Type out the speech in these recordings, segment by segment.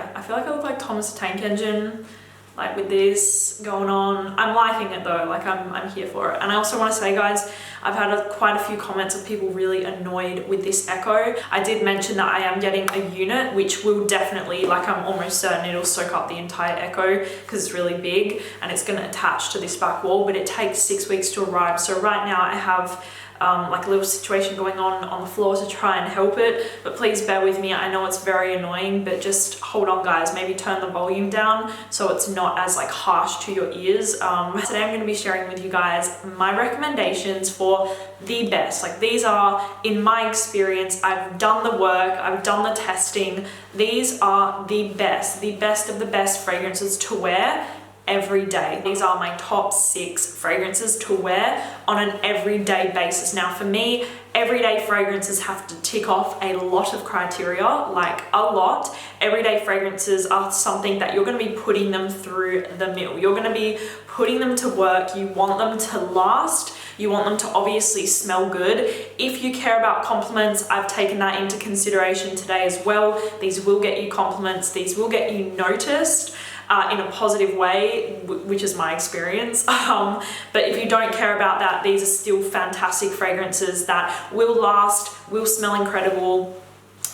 yeah, I feel like I look like Thomas the Tank Engine, like with this going on. I'm liking it though, like I'm here for it. And I also want to say, guys, I've had quite a few comments of people really annoyed with this echo. I did mention that I am getting a unit, which will definitely, like I'm almost certain it'll soak up the entire echo because it's really big and it's going to attach to this back wall, but it takes 6 weeks to arrive. So right now I have like a little situation going on the floor to try and help it, but please bear with me. I know it's very annoying, but just hold on, guys. Maybe turn the volume down so it's not as like harsh to your ears. Today I'm going to be sharing with you guys my recommendations for the best. Like these are, in my experience, I've done the work, I've done the testing. These are the best of the best fragrances to wear every day. These are my top 6 fragrances to wear on an everyday basis. Now for me, everyday fragrances have to tick off a lot of criteria, like a lot. Everyday fragrances are something that you're going to be putting them through the mill. You're going to be putting them to work. You want them to last. You want them to obviously smell good. If you care about compliments, I've taken that into consideration today as well. These will get you compliments. These will get you noticed in a positive way, which is my experience. But if you don't care about that, these are still fantastic fragrances that will last, will smell incredible.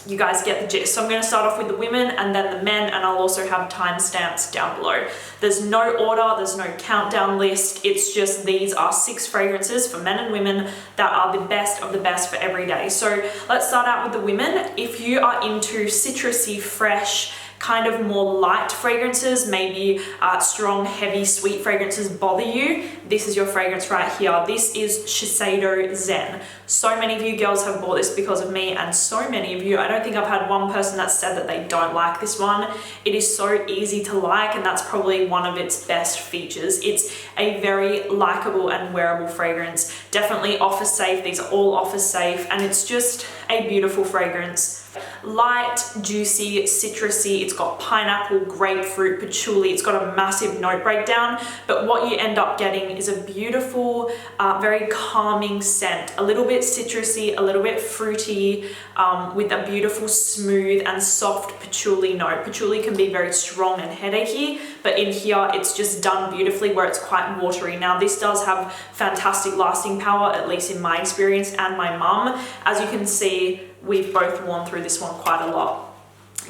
You guys get the gist. So I'm going to start off with the women and then the men, and I'll also have timestamps down below. There's no order, there's no countdown list. It's just these are 6 fragrances for men and women that are the best of the best for every day. So let's start out with the women. If you are into citrusy, fresh, kind of more light fragrances, maybe strong, heavy, sweet fragrances bother you, this is your fragrance right here. This is Shiseido Zen. So many of you girls have bought this because of me, and so many of you, I don't think I've had one person that said that they don't like this one. It is so easy to like, and that's probably one of its best features. It's a very likable and wearable fragrance. Definitely office safe. These are all office safe, and it's just a beautiful fragrance. Light, juicy, citrusy. It's got pineapple, grapefruit, patchouli. It's got a massive note breakdown, but what you end up getting is a beautiful, very calming scent. A little bit citrusy, a little bit fruity, with a beautiful, smooth and soft patchouli note. Patchouli can be very strong and headachy, but in here it's just done beautifully where it's quite watery. Now this does have fantastic lasting power, at least in my experience and my mum. As you can see, we've both worn through this one quite a lot.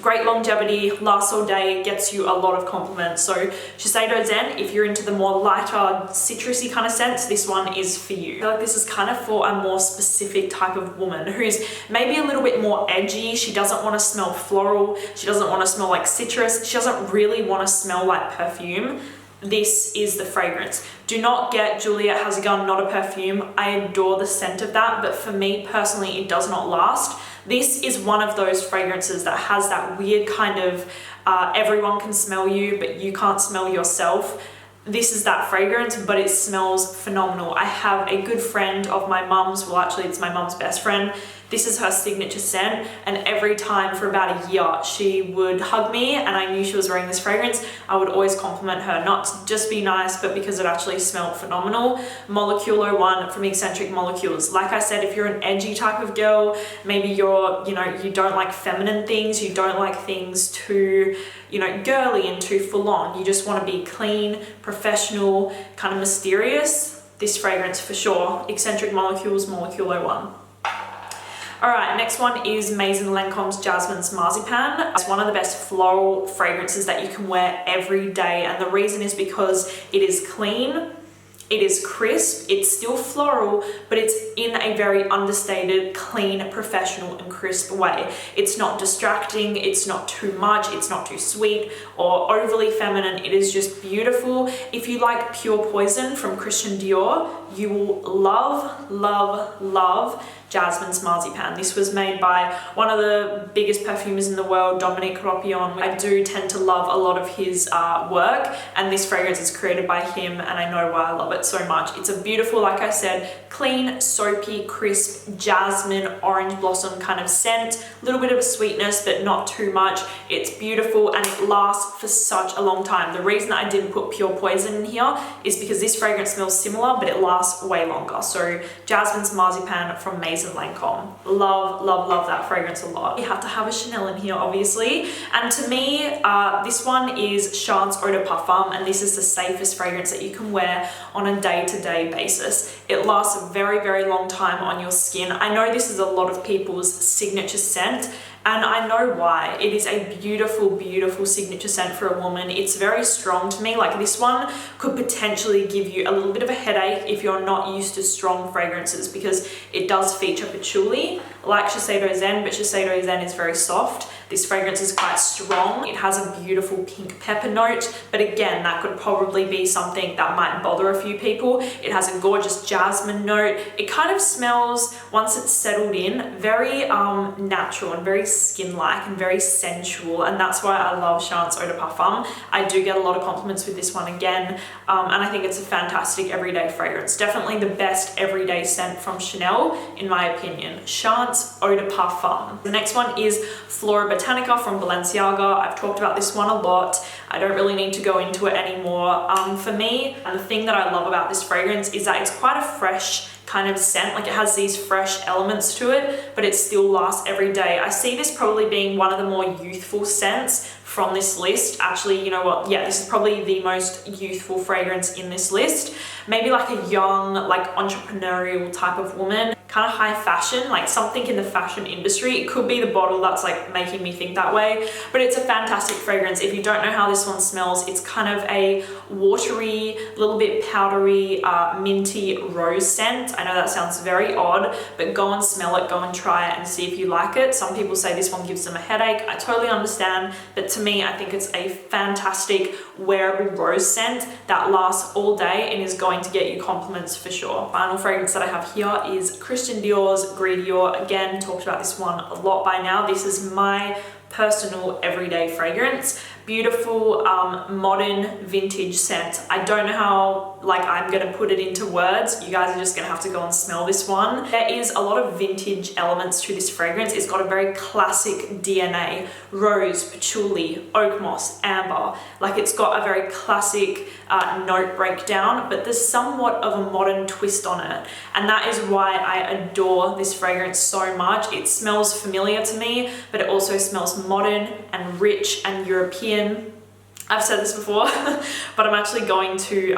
Great longevity, lasts all day, gets you a lot of compliments. So Shiseido Zen, if you're into the more lighter, citrusy kind of scents, this one is for you. I feel like this is kind of for a more specific type of woman who's maybe a little bit more edgy. She doesn't want to smell floral. She doesn't want to smell like citrus. She doesn't really want to smell like perfume. This is the fragrance. Do not get Juliet Has a Gun, not a perfume. I adore the scent of that, but for me personally, it does not last. This is one of those fragrances that has that weird kind of everyone can smell you, but you can't smell yourself. This is that fragrance, but it smells phenomenal. I have a good friend of my mum's, well actually it's my mum's best friend. This is her signature scent, and every time for about a year she would hug me and I knew she was wearing this fragrance, I would always compliment her, not to just be nice, but because it actually smelled phenomenal. Molecular one from Eccentric Molecules. Like I said, if you're an edgy type of girl, maybe you're, you don't like feminine things, you don't like things too, girly and too full on. You just want to be clean, professional, kind of mysterious. This fragrance for sure. Eccentric Molecules, Molecular one. All right, next one is Maison Lancome's Jasmine's Marzipan. It's one of the best floral fragrances that you can wear every day, and the reason is because it is clean, it is crisp, it's still floral, but it's in a very understated, clean, professional and crisp way. It's not distracting, it's not too much, it's not too sweet or overly feminine. It is just beautiful. If you like Pure Poison from Christian Dior, you will love, love, love Jasmine's Marzipan. This was made by one of the biggest perfumers in the world, Dominique Ropion. I do tend to love a lot of his work, and this fragrance is created by him, and I know why I love it so much. It's a beautiful, like I said, clean, soapy, crisp, jasmine, orange blossom kind of scent. A little bit of a sweetness, but not too much. It's beautiful and it lasts for such a long time. The reason that I didn't put Pure Poison in here is because this fragrance smells similar, but it lasts way longer. So Jasmine's Marzipan from Maison Maison Lancome. Love, love, love that fragrance a lot. You have to have a Chanel in here, obviously. And to me, this one is Chance Eau de Parfum, and this is the safest fragrance that you can wear on a day-to-day basis. It lasts a very, very long time on your skin. I know this is a lot of people's signature scent, and I know why. It is a beautiful, beautiful signature scent for a woman. It's very strong to me. Like, this one could potentially give you a little bit of a headache if you're not used to strong fragrances, because it does feature patchouli like Shiseido Zen, but Shiseido Zen is very soft. This fragrance is quite strong. It has a beautiful pink pepper note, but again, that could probably be something that might bother a few people. It has a gorgeous jasmine note. It kind of smells, once it's settled in, very natural and very skin-like and very sensual, and that's why I love Chance Eau de Parfum. I do get a lot of compliments with this one again, and I think it's a fantastic everyday fragrance. Definitely the best everyday scent from Chanel, in my opinion. Chance Eau de Parfum. The next one is Flora Botanica from Balenciaga. I've talked about this one a lot. I don't really need to go into it anymore. For me, and the thing that I love about this fragrance is that it's quite a fresh kind of scent. Like, it has these fresh elements to it, but it still lasts every day. I see this probably being one of the more youthful scents from this list. Actually, you know what? Yeah, this is probably the most youthful fragrance in this list. Maybe like a young, like entrepreneurial type of woman, kind of high fashion, like something in the fashion industry. It could be the bottle that's like making me think that way, but it's a fantastic fragrance. If you don't know how this one smells, it's kind of a watery, little bit powdery, minty rose scent. I know that sounds very odd, but go and smell it, go and try it and see if you like it. Some people say this one gives them a headache. I totally understand, but to me, I think it's a fantastic wearable rose scent that lasts all day and is going to get you compliments for sure. Final fragrance that I have here is Christian Dior's Gris Dior. Again, talked about this one a lot by now. This is my personal everyday fragrance. Beautiful, modern, vintage scent. I don't know how I'm gonna put it into words. You guys are just gonna have to go and smell this one. There is a lot of vintage elements to this fragrance. It's got a very classic DNA, rose, patchouli, oak moss, amber. Like, it's got a very classic note breakdown, but there's somewhat of a modern twist on it. And that is why I adore this fragrance so much. It smells familiar to me, but it also smells modern and rich and European. I've said this before, but I'm actually going to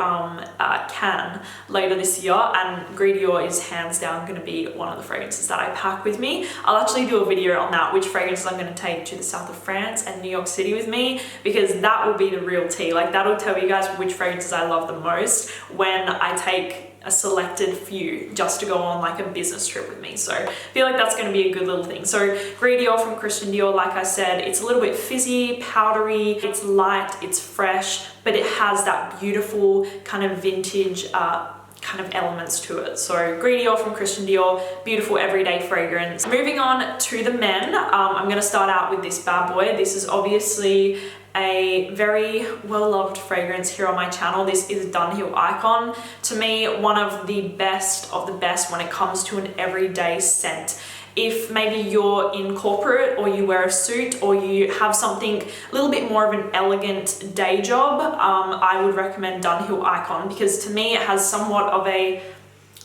Cannes later this year, and Gris Dior is hands down going to be one of the fragrances that I pack with me. I'll actually do a video on that, which fragrances I'm going to take to the south of France and New York City with me, because that will be the real tea. Like, that'll tell you guys which fragrances I love the most when I take a selected few just to go on like a business trip with me. So I feel like that's going to be a good little thing. So Gris Dior from Christian Dior, like I said, it's a little bit fizzy, powdery, it's light, it's fresh, but it has that beautiful kind of vintage kind of elements to it. So Gris Dior from Christian Dior, beautiful everyday fragrance. Moving on to the men, I'm going to start out with this bad boy. This is obviously a very well-loved fragrance here on my channel. This is Dunhill Icon. To me, one of the best when it comes to an everyday scent. If maybe you're in corporate, or you wear a suit, or you have something a little bit more of an elegant day job, I would recommend Dunhill Icon, because to me it has somewhat of a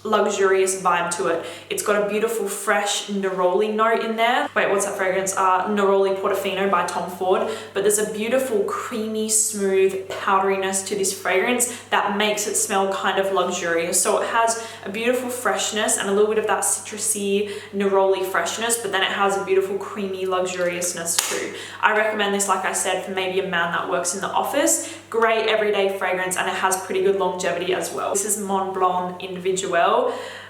luxurious vibe to it. It's got a beautiful fresh neroli note in there. Wait, what's that fragrance? Neroli Portofino by Tom Ford. But there's a beautiful creamy, smooth powderiness to this fragrance that makes it smell kind of luxurious. So it has a beautiful freshness and a little bit of that citrusy neroli freshness, but then it has a beautiful creamy luxuriousness too. I recommend this, like I said, for maybe a man that works in the office. Great everyday fragrance, and it has pretty good longevity as well. This is Mont Blanc Individuel.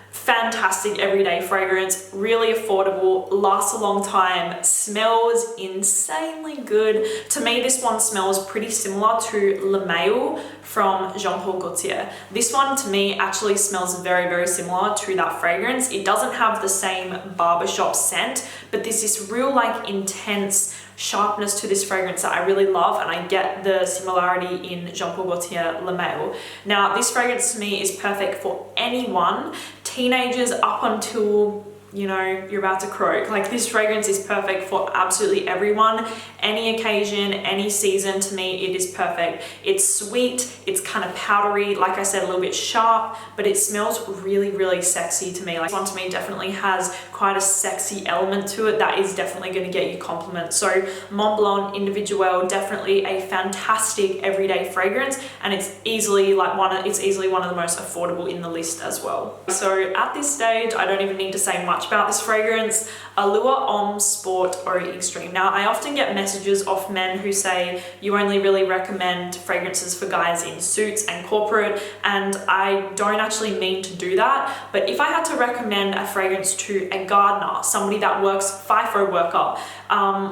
Fantastic everyday fragrance, really affordable, lasts a long time, smells insanely good. To me, this one smells pretty similar to Le Mail from Jean Paul Gaultier. This one to me actually smells very, very similar to that fragrance. It doesn't have the same barbershop scent, but there's this real like intense sharpness to this fragrance that I really love, and I get the similarity in Jean Paul Gaultier Le Mail. Now, this fragrance to me is perfect for anyone, teenagers up until you know, you're about to croak. Like, this fragrance is perfect for absolutely everyone, any occasion, any season. To me, it is perfect. It's sweet, it's kind of powdery, like I said, a little bit sharp, but it smells really, really sexy to me. Like, this one to me definitely has quite a sexy element to it that is definitely going to get you compliments. So Mont Blanc Individuel, definitely a fantastic everyday fragrance, and it's easily one of the most affordable in the list as well. So at this stage, I don't even need to say much about this fragrance. Allure Homme Sport Eau Extreme. Now, I often get messages off men who say you only really recommend fragrances for guys in suits and corporate, and I don't actually mean to do that. But if I had to recommend a fragrance to a gardener, somebody that works FIFO worker,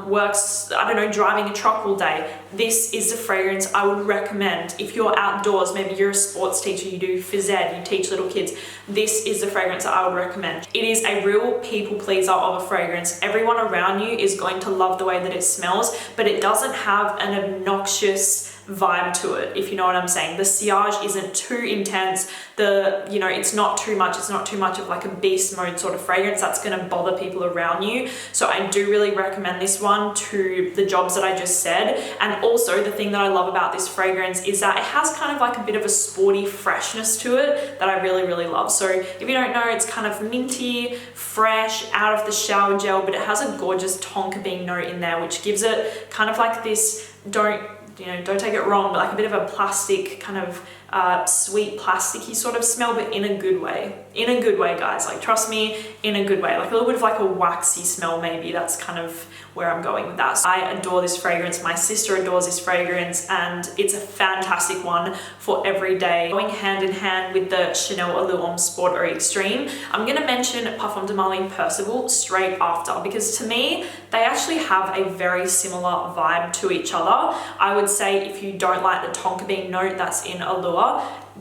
works, I don't know, driving a truck all day, this is the fragrance I would recommend. If you're outdoors, maybe you're a sports teacher, you do phys ed, you teach little kids, this is the fragrance that I would recommend. It is a real people pleaser of a fragrance. Everyone around you is going to love the way that it smells, but it doesn't have an obnoxious vibe to it, if you know what I'm saying. The sillage isn't too intense. It's not too much. It's not too much of like a beast mode sort of fragrance that's going to bother people around you. So I do really recommend this one to the jobs that I just said. And also the thing that I love about this fragrance is that it has kind of like a bit of a sporty freshness to it that I really, really love. So if you don't know, it's kind of minty, fresh, out of the shower gel, but it has a gorgeous tonka bean note in there, which gives it kind of like this, don't take it wrong, but like a bit of a plastic kind of sweet plasticky sort of smell, but in a good way. In a good way, guys. Like, trust me, in a good way. Like a little bit of like a waxy smell, maybe. That's kind of where I'm going with that. So I adore this fragrance. My sister adores this fragrance, and it's a fantastic one for every day. Going hand in hand with the Chanel Allure Homme Sport Eau Extreme, I'm going to mention Parfum de Marly Percival straight after, because to me, they actually have a very similar vibe to each other. I would say if you don't like the tonka bean note that's in Allure,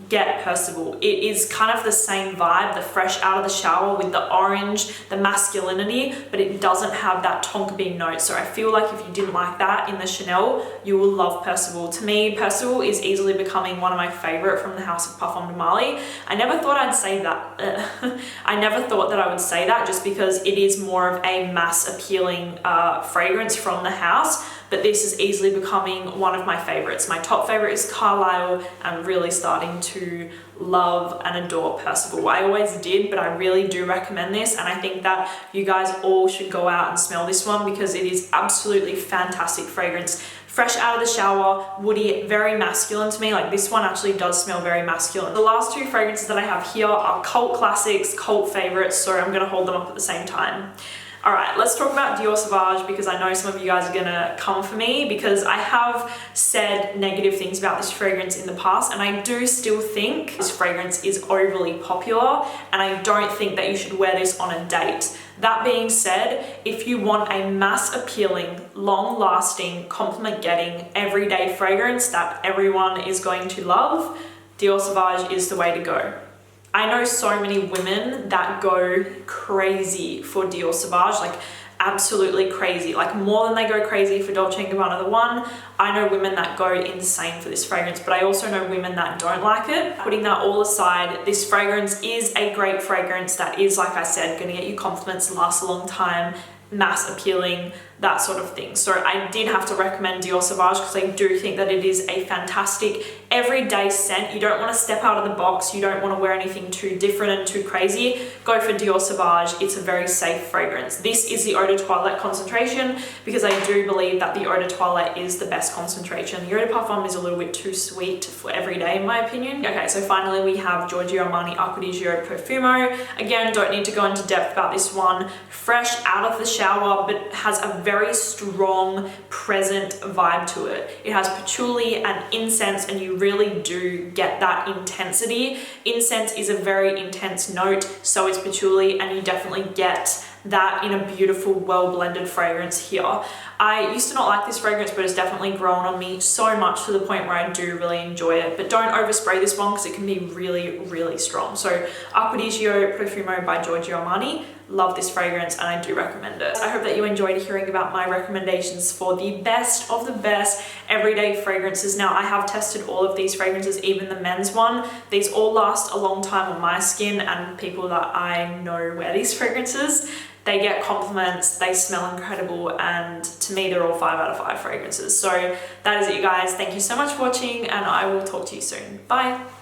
get Percival. It is kind of the same vibe, the fresh out of the shower with the orange, the masculinity, but it doesn't have that tonka bean note. So I feel like if you didn't like that in the Chanel, you will love Percival. To me, Percival is easily becoming one of my favorite from the house of Parfum de Marly. I never thought I'd say that. I never thought that I would say that, just because it is more of a mass appealing fragrance from the house. But this is easily becoming one of my favorites. My top favorite is Carlisle. I'm really starting to love and adore Percival. I always did, but I really do recommend this, and I think that you guys all should go out and smell this one, because it is absolutely fantastic fragrance. Fresh out of the shower, woody, very masculine to me. Like, this one actually does smell very masculine. The last two fragrances that I have here are cult classics, cult favorites, so I'm gonna hold them up at the same time. All right, let's talk about Dior Sauvage, because I know some of you guys are gonna come for me, because I have said negative things about this fragrance in the past, and I do still think this fragrance is overly popular, and I don't think that you should wear this on a date. That being said, if you want a mass appealing, long lasting, compliment getting, everyday fragrance that everyone is going to love, Dior Sauvage is the way to go. I know so many women that go crazy for Dior Sauvage, like absolutely crazy, like more than they go crazy for Dolce & Gabbana The One. I know women that go insane for this fragrance, but I also know women that don't like it. Putting that all aside, this fragrance is a great fragrance that is, like I said, gonna get you compliments, last a long time, mass appealing, that sort of thing. So I did have to recommend Dior Sauvage, because I do think that it is a fantastic everyday scent. You don't want to step out of the box, you don't want to wear anything too different and too crazy, go for Dior Sauvage. It's a very safe fragrance. This is the Eau de Toilette concentration, because I do believe that the Eau de Toilette is the best concentration. The Eau de Parfum is a little bit too sweet for everyday, in my opinion. Okay, so finally we have Giorgio Armani Acqua di Gio Profumo. Again, don't need to go into depth about this one. Fresh out of the shower, but has a very strong, present vibe to it. It has patchouli and incense, and you really do get that intensity. Incense is a very intense note, so is patchouli, and you definitely get that in a beautiful, well-blended fragrance here. I used to not like this fragrance, but it's definitely grown on me so much to the point where I do really enjoy it. But don't overspray this one, because it can be really, really strong. So Acqua di Gio Profumo by Giorgio Armani. love this fragrance and I do recommend it. I hope that you enjoyed hearing about my recommendations for the best of the best everyday fragrances. Now, I have tested all of these fragrances, even the men's one. These all last a long time on my skin, and people that I know wear these fragrances, they get compliments, they smell incredible, and to me they're all 5 out of 5 fragrances. So that is it, you guys. Thank you so much for watching, and I will talk to you soon. Bye.